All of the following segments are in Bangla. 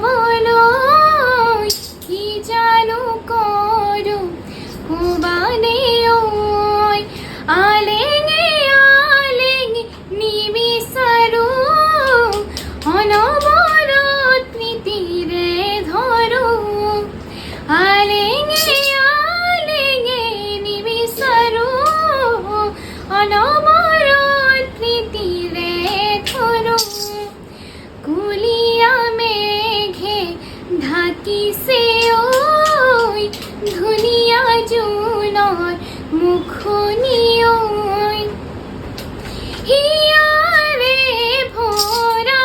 বলো কি জানো করো কুবানে ওই আলেঙে আলেঙে নিবিসারো অনবরত নীতিরে ধরো আলেঙে আলেঙে নিবিসারো অনবরত নীতিরে ধরো কুলিয়া মেঘে ঢাকিছে ওই ধুনিয়া জুনৰ মুখনি ওই হিয়াৰে ভৰালত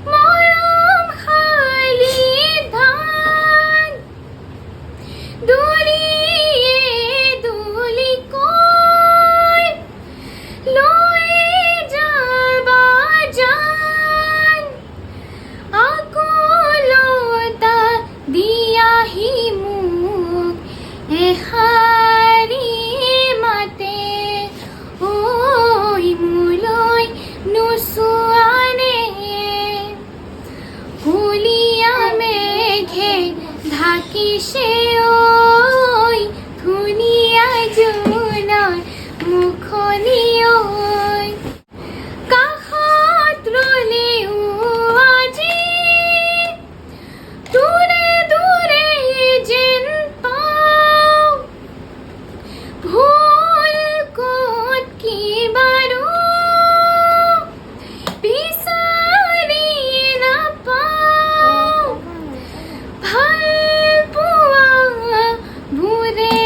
মৰম শালি ধান দুলিয়ে দুলিকৈ লৈ যাবা জান আকুলতা দিয়াহি মোক এষাৰি মাতে ঐ মোলৈ নোচোৱানে কুলিয়া মেঘে ঢাকিছে ঐ ধুনীয়া জোনৰ মুখনি ঐ কাষত ৰলেও আজি দূৰে দূৰে যেন পাওঁ ভুল ক'ত কি বাৰু বিচাৰি নাপাওঁ ভাল পোৱা বোৰে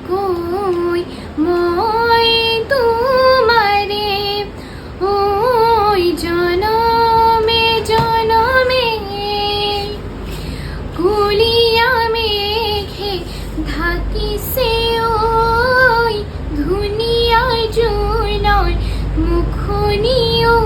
কৈ মই তোমাৰে ঐ জনমে জনমে কুলিয়া মেঘে ঢাকিছে ঐ ধুনীয়া জোনৰ মুখনি ঐ